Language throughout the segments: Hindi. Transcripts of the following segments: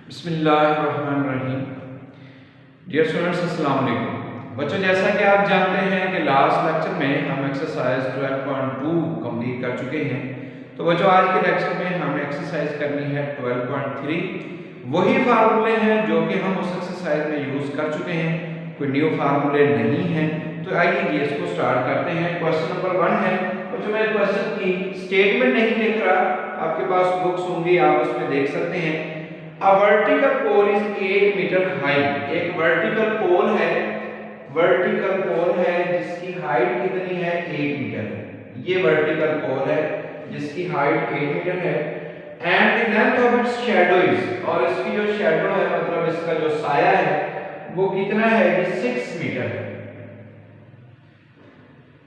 बिस्मिल्लाहिर्रहमानिर्रहीम। डियर स्टूडेंट्स, अस्सलाम वालेकुम। बच्चों, जैसा कि आप जानते हैं कि लास्ट लेक्चर में हम एक्सरसाइज 12.2 कंप्लीट कर चुके हैं। तो बच्चों, आज के लेक्चर में हमने एक्सरसाइज करनी है 12.3। वही फार्मूले हैं जो कि हम उस एक्सरसाइज में यूज़ कर चुके हैं, कोई न्यू फार्मूले नहीं हैं। तो आइए ये इसको स्टार्ट करते हैं। क्वेश्चन नंबर 1 है। बच्चों, मैं क्वेश्चन की स्टेटमेंट नहीं लिख रहा, आपके पास बुक्स होंगी, आप उसमें देख सकते हैं। A vertical pole is 8 metre high. एक वर्टिकल पोल है जिसकी हाइट कितनी है, 8 मीटर है। ये वर्टिकल पोल है जिसकी हाइट 8 मीटर है। And the length of its shadow is, और इसकी जो शैडो है मतलब इसका जो साया है वो कितना है, ये 6 मीटर है।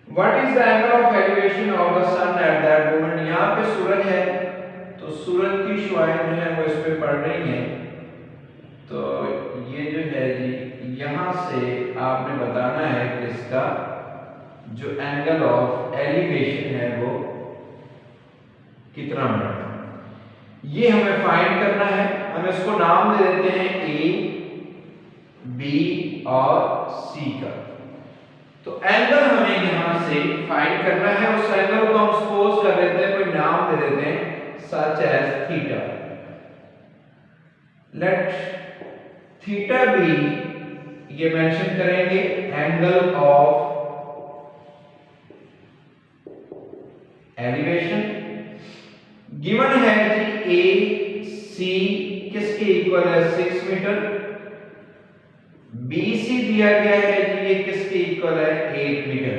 What is the angle of elevation of the sun at that moment. यहाँ पे सूरज है तो सूरज की शुआएं जो है वो इस पे पड़ रही हैं। तो ये जो है जी, यहाँ से आपने बताना है कि इसका जो एंगल ऑफ एलिवेशन है वो कितना बड़ा है, ये हमें फाइंड करना है। हम इसको नाम दे देते हैं ए, बी और सी का। तो एंगल हमें यहाँ से फाइंड करना है। उस एंगल को हम सपोज कर देते हैं, कोई नाम दे देते हैं such as theta. Let theta be, ये मेंशन करेंगे, एंगल ऑफ एलिवेशन। गिवन है कि ए सी किसके इक्वल है, 6 मीटर। बी सी दिया गया है कि ये किसके इक्वल है, 8 मीटर।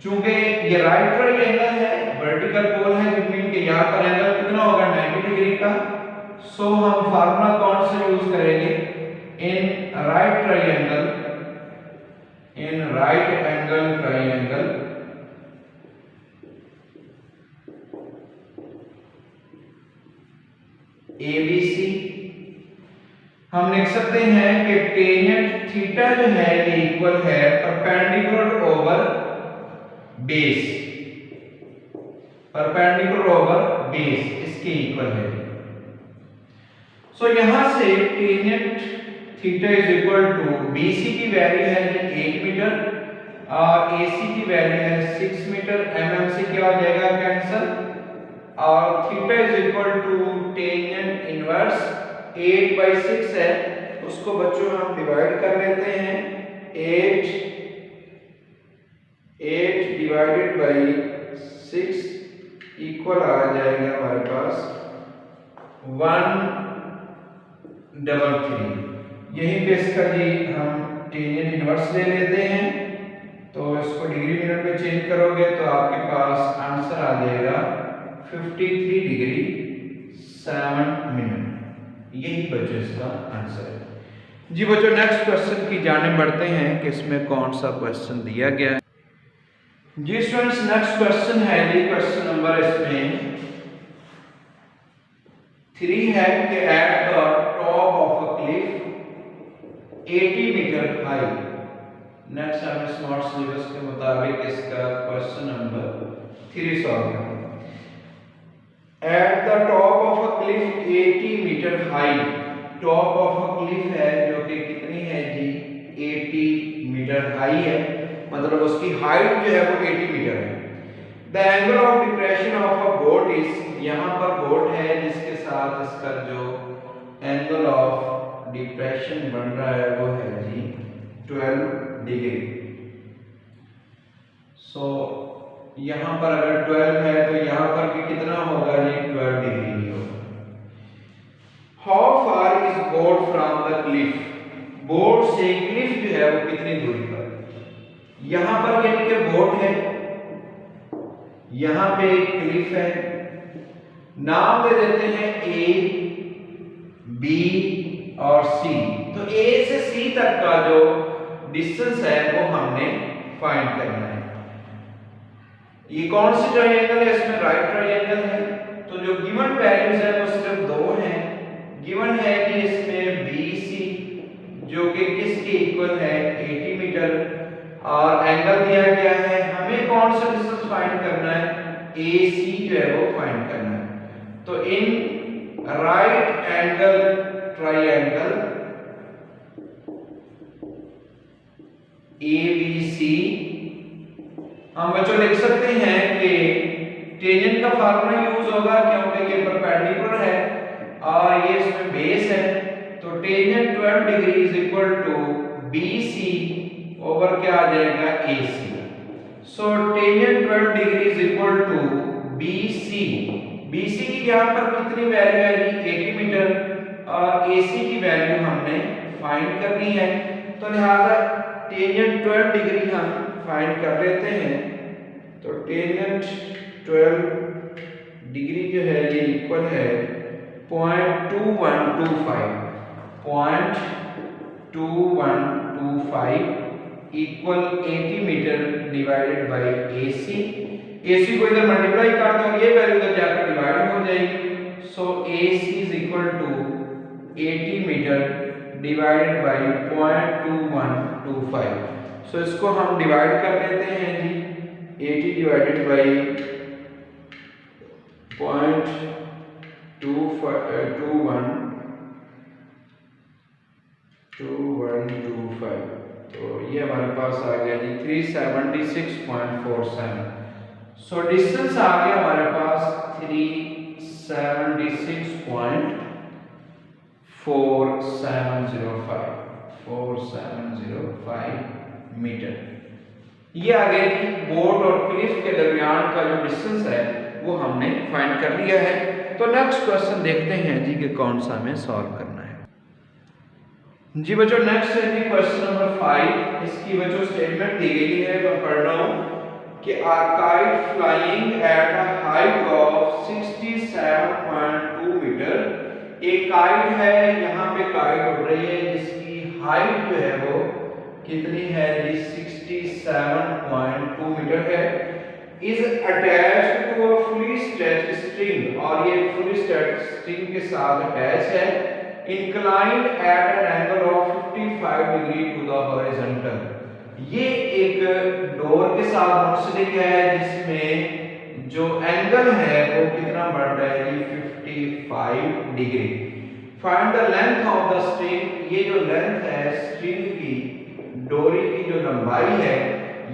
चूंकि ये राइट ट्रायंगल है, वर्टिकल पोल है, इट मीन कि यहाँ पर एंगल कितना होगा, 90 डिग्री का। सो हम फार्मूला कौन सा यूज करेंगे, in right angle triangle ABC हम लिख सकते हैं कि टेंजेंट थीटा जो है ये इक्वल है परपेंडिकुलर ओवर बेस, इसके इक्वल है। सो यहां से tangent theta is equal to BC की वैल्यू है 8 मीटर और एसी की वैल्यू है 6 मीटर। एमएम से क्या हो जाएगा, कैंसिल, और theta is equal to tangent inverse 8/6 है, उसको बच्चों हम डिवाइड कर लेते हैं। 8 डिवाइडेड बाई 6 इक्वल आ जाएगा हमारे पास 133। यहीं पे इसका जी हम टेंजेंट इनवर्स ले लेते हैं, तो इसको डिग्री मिनट में चेंज करोगे तो आपके पास आंसर आ जाएगा 53 डिग्री 7 मिनट। यही बच्चों इसका आंसर है। जी बच्चों, नेक्स्ट क्वेश्चन की जाने बढ़ते हैं कि इसमें कौन सा क्वेश्चन दिया गया है। जी स्टूडेंट्स, नेक्स्ट क्वेश्चन है जी, क्वेश्चन नंबर इसमें 3 है कि at the top of a cliff 80 metre high. Next हम स्मार्ट सिलेबस के मुताबिक इसका क्वेश्चन नंबर 3 सॉल्व करेंगे। At the top of a cliff 80 metre high. Top of a cliff है जो कि कितनी है जी, 80 मीटर हाई है, मतलब उसकी हाइट जो है वो 80 मीटर है। The angle of depression of a boat is, यहाँ पर बोट है जिसके साथ इसका जो एंगल ऑफ डिप्रेशन बन रहा है वो है जी 12 डिग्री। सो यहाँ पर अगर 12 है तो यहाँ पर भी कितना होगा जी, 12 डिग्री ही होगा। How far is boat from the Cliff. Boat से क्लिफ जो है वो कितनी दूरी पर। यहां पर यानी कि बोट है, यहां पे एक क्लिफ है, नाम दे देते हैं ए, बी और सी। तो ए से सी तक का जो डिस्टेंस है वो हमने फाइंड करना है। ये कौन सी ट्रायंगल है, इसमें राइट ट्रायंगल है, तो जो गिवन वैल्यूज है वो सिर्फ 2 हैं। गिवन है कि इसमें बी सी जो कि किसके इक्वल है, 80 मीटर, और एंगल दिया गया है। हमें कौन सा डिस्टेंस फाइंड करना है, ए सी जो है वो फाइंड करना है। तो in right angle triangle ABC, हम बच्चों लिख सकते हैं कि टेंजेंट का फार्मूला यूज होगा क्योंकि ये परपेंडिकुलर है और ये इसमें बेस है, तो tangent 12 degree is equal to BC over क्या आ जाएगा AC। So tangent 12 degree is equal to BC। BC की यहाँ पर कितनी वैल्यू आएगी 80 मीटर और AC की वैल्यू हमने फाइंड करनी है, तो लिहाजा टेंजेंट 12 डिग्री हम फाइंड कर लेते हैं। तो टेंजेंट 12 डिग्री जो है ये इक्वल है 0.2125 equal 80 metre divided by AC। AC को इधर मल्टीप्लाई कर दो और ये वैल्यू इधर जाकर डिवाइड हो जाएगी। So AC is equal to 80 metre divided by 0.2125। So इसको हम डिवाइड कर लेते हैं जी, 80 डिवाइडेड बाय 0.2125, तो ये हमारे पास आ गया जी 376.47। सो डिस्टेंस आ गया हमारे पास 470.5 मीटर। ये आ गया कि बोट और क्लिफ के दरमियान का जो डिस्टेंस है वो हमने फाइंड कर लिया है। तो नेक्स्ट क्वेश्चन देखते हैं जी कि कौन सा हमें सॉल्व करना है। जी बच्चों नेक्स्ट है जी क्वेश्चन नंबर 5। इसकी बच्चों स्टेटमेंट दी गई है, मैं पढ़ रहा हूँ कि a kite flying at a height of 67.2 metre. एक काइट है, यहाँ पे काइट उड़ रही है जिसकी हाइट जो है वो कितनी है जी 67.2 मीटर है। Is attached to a fully stretched string, और ये फुली स्ट्रेच्ड स्ट्रिंग के साथ अटैच है। Inclined at an angle of 55 degree to the horizontal. ये एक डोर के साथ मुंसलिक है जिसमें जो एंगल है वो कितना बढ़ रहा है जी 55 degree. Find the length of the string. ये जो लेंथ है स्ट्रिंग की, डोरी की जो लंबाई है,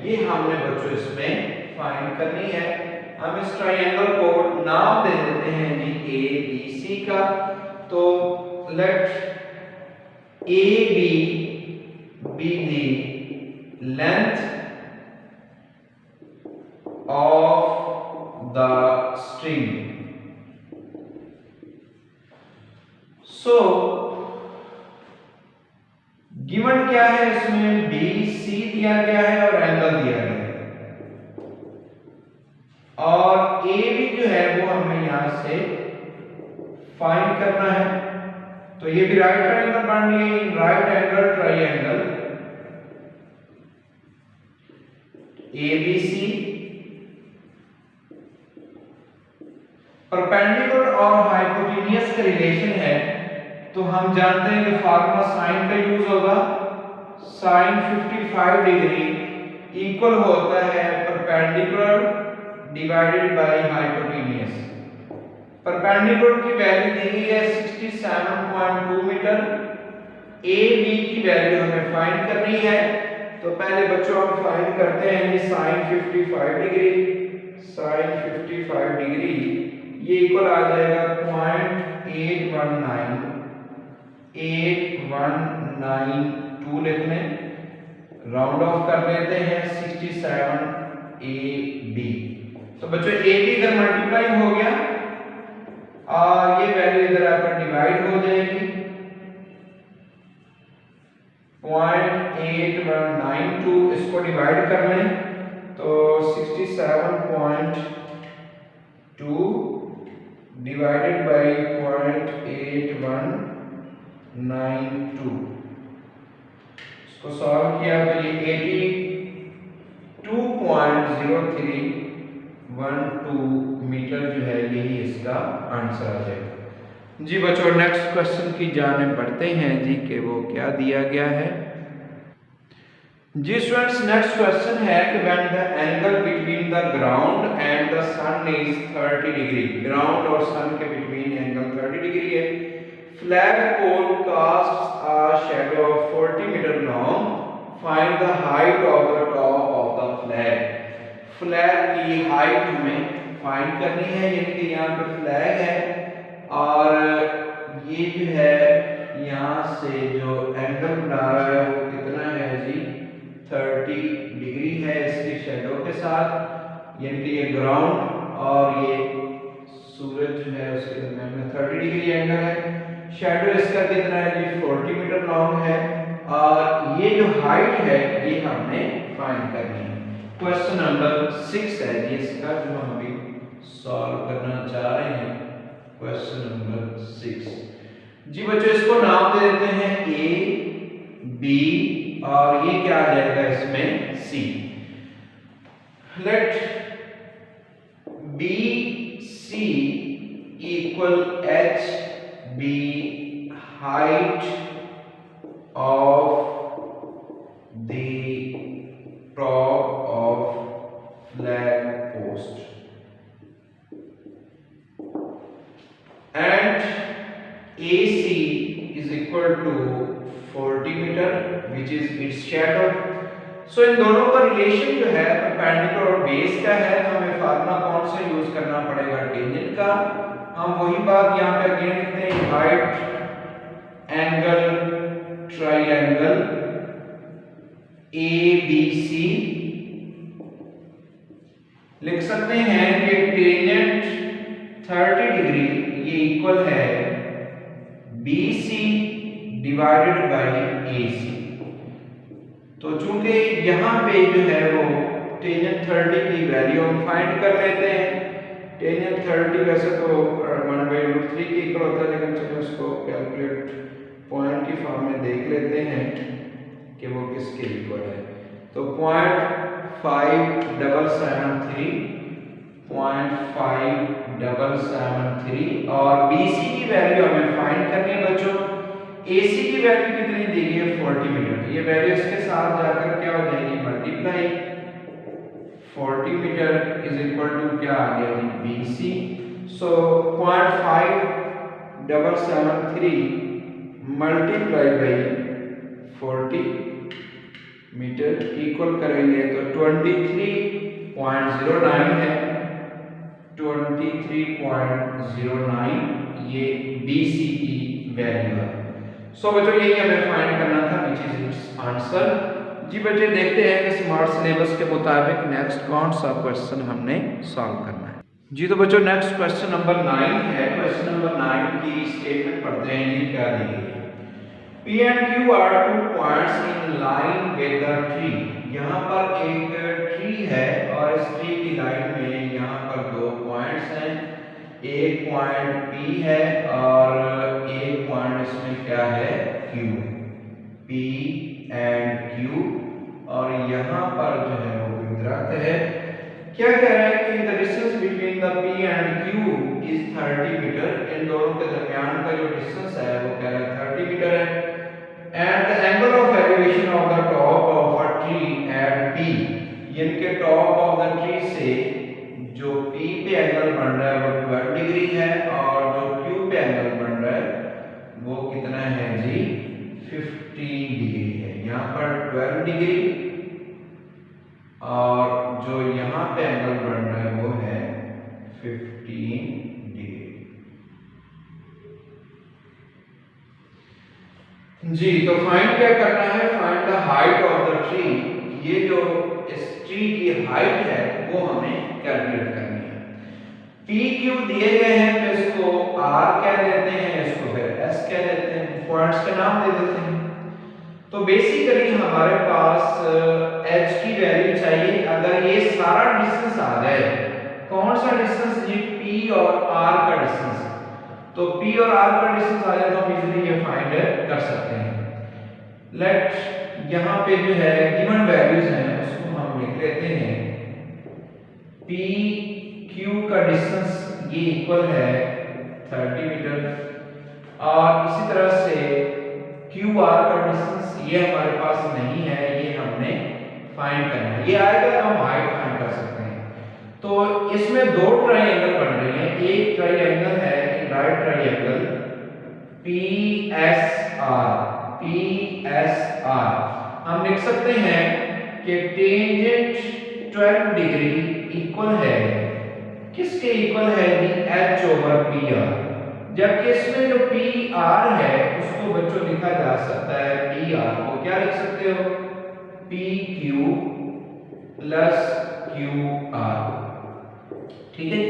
ये हमने बच्चों इसमें फाइंड करनी है। हम इस ट्रायंगल को नाम दे देते हैं जी ABC का। तो let AB be the length of the string। So given क्या है, इसमें BC दिया गया है और एंगल दिया गया है, और AB जो है वो हमें यहां से फाइंड करना है। तो ये भी राइट ट्रायंगल बन रही है, right angle triangle ABC। Perpendicular और हाइपोटेन्यूस का रिलेशन है, तो हम जानते हैं कि फार्मूला साइन का यूज होगा। साइन 55 डिग्री इक्वल होता है perpendicular divided by hypotenuse. Perpendicular की वैल्यू दी गई है 67.2 मीटर। AB की वैल्यू हमें फाइंड करनी है, तो पहले बच्चों हम फाइंड करते हैं ये साइन 55 डिग्री। साइन 55 डिग्री ये इक्वल आ जाएगा 0.8192 लिख लें, राउंड ऑफ कर लेते हैं 67 AB। तो बच्चों AB इधर मल्टीप्लाई हो गया और ये वैल्यू इधर आकर डिवाइड हो जाएगी। 0.8192 इसको डिवाइड कर लें तो 67.2 डिवाइडेड बाय 0.8192, इसको सॉल्व किया तो ये 82.0312 मीटर जो है यही इसका आंसर आ जाएगा। जी बच्चों नेक्स्ट क्वेश्चन की जाने बढ़ते हैं जी कि वो क्या दिया गया है। जी स्टूडेंट्स, नेक्स्ट क्वेश्चन है कि when the angle between the ground and the sun is 30 degree, ground और सन के बिटवीन एंगल 30 डिग्री है, flag pole casts a shadow of 40 metre long, find the height of the top of the flag. Flag की हाइट हमें फाइंड करनी है, यानी कि यहाँ पे फ्लैग है और ये जो है यहाँ से जो एंगल बना रहा है वो कितना है जी, 30 डिग्री है इसके शैडो के साथ, यानी कि ये ग्राउंड और ये सूरज जो है उसके दरमियान में 30 डिग्री एंगल है। शैडो इसका कितना है जी, 40 मीटर लॉन्ग है और ये जो हाइट है ये हमने फाइंड करनी है। क्वेश्चन नंबर 6 है जी इसका, जो हम अभी सॉल्व करना चाह रहे हैं। क्वेश्चन नंबर 6 जी बच्चों, इसको नाम दे देते हैं ए बी और ये क्या आ जाएगा इसमें C. Let B C equal H B height of the top of flag post and AC is equal to 40 meter which is its shadow। सो इन दोनों का रिलेशन जो है परपेंडिकुलर और बेस का है, तो हमें फार्मूला कौन सा यूज करना पड़ेगा, टेंजेंट का। हम वही बात यहाँ पे अगेन लिखते हैं, हाइट एंगल ट्राइंगल ABC लिख सकते हैं कि टेंजेंट 30 डिग्री ये इक्वल है BC डिवाइडेड बाय AC। तो चूंकि यहाँ पे जो है वो टेंजेंट 30 की वैल्यू हम फाइंड कर लेते हैं। टेंजेंट 30 वैसे तो 1/√3 के इक्वल होता है, लेकिन चलो उसको कैलकुलेट पॉइंट की फॉर्म में देख लेते हैं कि वो किसके इक्वल है। तो 0.5773 और BC की वैल्यू हमें फाइंड करनी है बच्चों। AC की वैल्यू कितनी दी गई है, 40 मीटर। ये वैल्यू इसके साथ जाकर क्या हो जाएगी, multiply 40 metre is equal to क्या आ गया जी, BC। So 0.5773 multiply by 40 metre equal करेंगे तो 23.09 है, 23.09 ये BC की वैल्यू है। सो बच्चों यही हमें फाइंड करना था, विच इज इट्स आंसर। जी बच्चे देखते हैं कि स्मार्ट सिलेबस के मुताबिक नेक्स्ट कौन सा क्वेश्चन हमने सॉल्व करना है। जी तो बच्चों नेक्स्ट क्वेश्चन नंबर 9 है। क्वेश्चन नंबर 9 की स्टेटमेंट पढ़ते हैं जी, क्या दी गई है। P and Q are two points in line with the tree। यहाँ पर एक ट्री है और इस ट्री की लाइन में यहाँ पर दो पॉइंट्स हैं, एक पॉइंट P है और एक पॉइंट इसमें क्या है, Q। P and Q और यहाँ पर जो है वो दरख्त है। क्या कह रहा है कि the distance between the P and Q is 30 मीटर। इन दोनों के दरमियान का जो डिस्टेंस है वो कह रहा है 30 मीटर है। And the angle of elevation of the top of a tree at P, यानी कि टॉप ऑफ द ट्री से जो P पे एंगल बन रहा है वो 12 डिग्री है और जो Q पे एंगल बन रहा है वो कितना है जी, 15 डिग्री है। यहाँ पर 12 डिग्री और जो यहाँ पे एंगल बन रहा है वो है 15 डिग्री। जी तो फाइंड क्या करना है, find the height of the tree. ये जो इस ट्री की हाइट है वो हमें कैलकुलेट करनी है। पी क्यू दिए गए हैं तो इसको आर कह देते हैं, इसको फिर एस कह देते हैं, पॉइंट्स के नाम दे देते हैं। तो बेसिकली हमारे पास एच की वैल्यू चाहिए। अगर ये सारा डिस्टेंस आ जाए, कौन सा डिस्टेंस जी, पी और आर का डिस्टेंस। तो P और R का डिस्टेंस आ जाए तो हम इजीली ये फाइंड कर सकते हैं। लेट यहाँ पे जो है गिवन वैल्यूज हैं उसको हम लिख लेते हैं। P Q का डिस्टेंस ये इक्वल है 30 मीटर और इसी तरह से QR का डिस्टेंस ये हमारे पास नहीं है, ये हमने फाइंड करना है। ये आएगा तो हम हाइट फाइंड कर सकते हैं। तो इसमें दो ट्रायंगल बन रहे हैं। एक ट्रायंगल है राइट ट्रायंगल PSR। हम लिख सकते हैं कि टेंजेंट 12 डिग्री इक्वल है, किसके इक्वल है जी, H/PR। जबकि इसमें जो PR है उसको बच्चों लिखा जा सकता है, PR को क्या लिख सकते हो, PQ प्लस QR। ठीक है।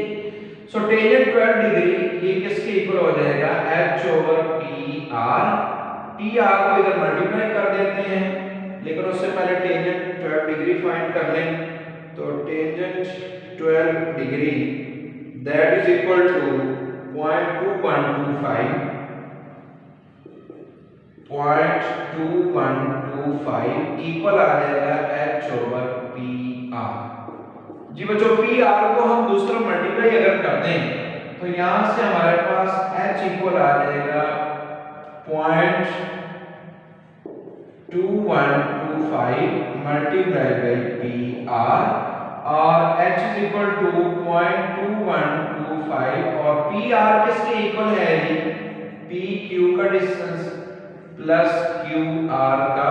सो टेंजेंट 12 डिग्री ये किसके इक्वल हो जाएगा, H/PR। PR को इधर मल्टीप्लाई कर देते हैं, लेकिन उससे पहले टेंजेंट 12 डिग्री फाइंड कर लें। तो tangent 12 degree that is equal to 0.2125 equal आ जाएगा H/PR। जी बच्चों PR को हम दूसरा मल्टीप्लाई अगर कर दें तो यहां से हमारे पास H इक्वल आ जाएगा 0.2125 मल्टीप्लाई बाई PR और H इज इक्वल टू 0.2125 और PR किसके इक्वल है जी, PQ का डिस्टेंस प्लस QR का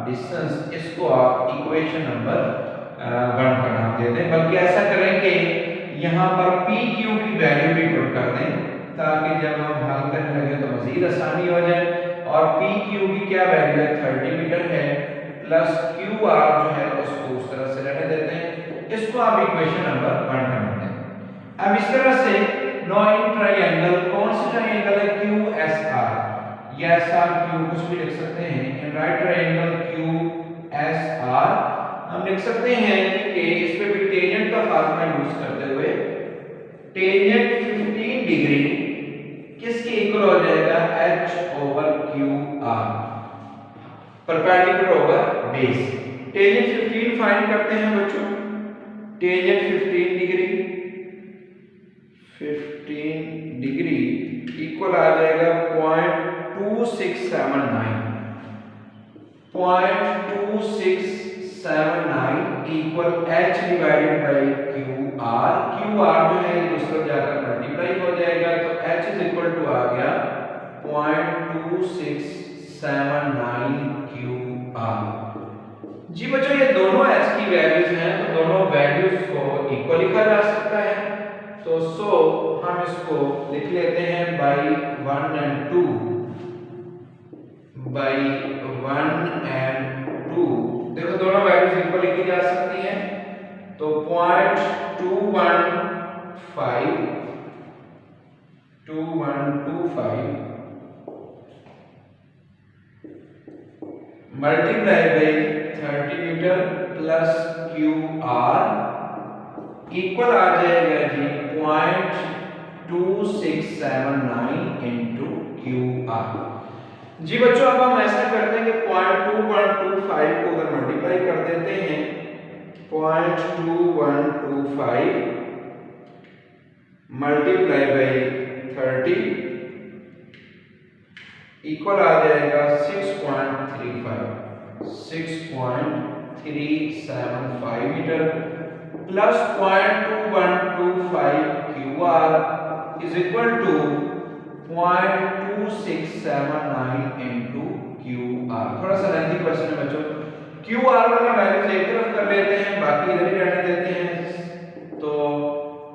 डिस्टेंस। इसको आप इक्वेशन नंबर 1 का नाम दे दें, बल्कि ऐसा करें कि यहाँ पर PQ की वैल्यू भी पुट कर दें ताकि जब हम हल करने लगे तो मजीद आसानी हो जाए। और PQ की क्या वैल्यू है, 30 मीटर है, प्लस QR जो है उसको उस तरह से रहने देते हैं। इसको आप इक्वेशन नंबर 1 का नाम दें। अब इस तरह से नो इन ट्रायंगल, कौन सा ट्रायंगल है, QSR या SRQ कुछ भी लिख सकते हैं। इन राइट ट्रायंगल QSR हम लिख सकते हैं कि इस पे भी टेंजेंट का फार्मूला यूज करते हुए टेंजेंट 15 डिग्री किसके इक्वल हो जाएगा, H/QR, perpendicular over base. Tangent 15 find करते हैं बच्चों। टेंजेंट 15 डिग्री इक्वल आ जाएगा 0.2679 equal H divided by QR। QR जो है दूसरा जाकर मल्टीप्लाई हो जाएगा तो H इज इक्वल टू आ गया 0.2679 QR। जी बच्चों ये दोनों H की वैल्यूज हैं तो दोनों वैल्यूज को इक्वल लिखा जा सकता है। तो हम इसको लिख लेते हैं बाई 1 and 2, बाई 1 and 2। देखो दोनों वैल्यूज इक्वल लिखी जा सकती हैं। तो 0.2125 multiply by 30 meter plus QR equal आ जाएगा जी 0.2679 इंटू QR। जी बच्चों अब हम ऐसा करते हैं कि 0.2125 को उधर मल्टीप्लाई कर देते हैं। 0.2125 मल्टीप्लाई बाई 30 इक्वल आ जाएगा 6.375 metre plus 0.2125 QR is equal to 0.2679 into QR। थोड़ा सा लेंथी क्वेश्चन है बच्चों। QR वाला वैल्यूज एक तरफ कर लेते हैं, बाकी इधर ही रहने देते हैं। तो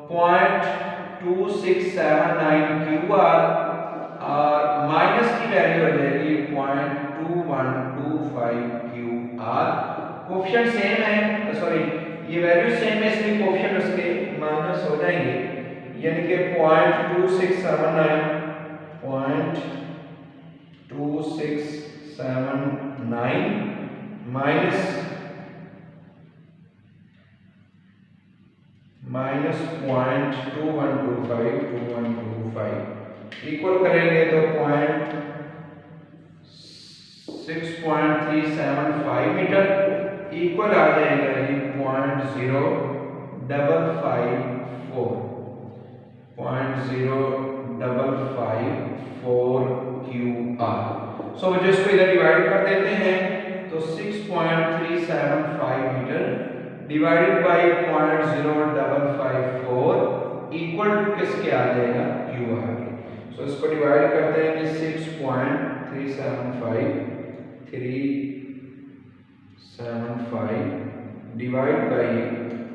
0.2679 QR और माइनस की वैल्यू हो जाएगी 0.2125 QR। कोएफिशिएंट सेम है, सॉरी ये वैल्यू सेम है इसलिए कोएफिशिएंट उसके माइनस हो जाएंगे, यानी कि 0.2679 माइनस 0.2125 इक्वल करेंगे तो 6.375 मीटर इक्वल आ जाएगा जी 0.0554 QR। सो बच्चों इसको इधर डिवाइड कर देते हैं तो 6.375 metre divided by 0.0554 equal to किसके आ जाएगा, क्यू आर के। सो इसको डिवाइड करते हैं कि 6.375 डिवाइड बाई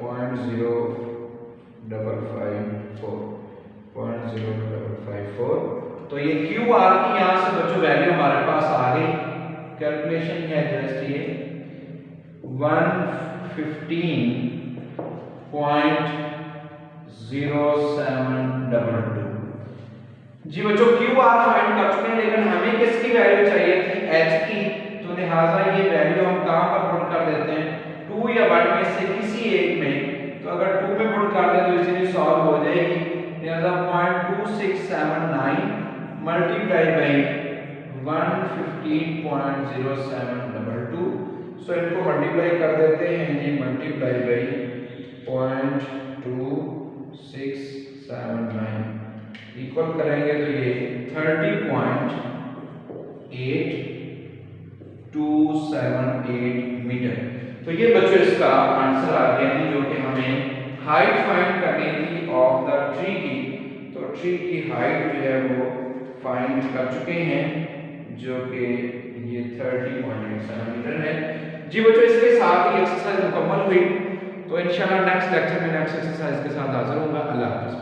0.0554 तो ये क्यू आर की यहाँ से बच्चों वैल्यू हमारे पास आ गई। कैलकुलेशन है जस्ट ये 115.0722। जी बच्चों क्यू आर फाइंड कर चुके हैं, लेकिन हमें किसकी वैल्यू चाहिए थी, एच की। तो लिहाजा ये वैल्यू हम कहाँ पर पुट कर देते हैं, 2 या 1 में से किसी एक में। तो अगर 2 में पुट कर दें तो इजीली सॉल्व हो जाएगी। लिहाजा 0.2679 मल्टीप्लाई बाई 115.0722। सो इनको मल्टीप्लाई कर देते हैं जी, मल्टीप्लाई बाई 0.2679 इक्वल करेंगे तो ये 30.8278 मीटर। तो ये बच्चों इसका आंसर आ गया है, जो कि हमें हाइट फाइंड करनी थी ऑफ द ट्री की। तो ट्री की हाइट जो है वो फाइंड कर चुके हैं, जो कि ये 30.87 मीटर है। जी बच्चों इसके साथ ही एक्सरसाइज मुकम्मल हुई। तो इंशाल्लाह नेक्स्ट लेक्चर में नेक्स्ट एक्सरसाइज के साथ हाजिर होऊंगा। अल्लाह हाफ़िज़।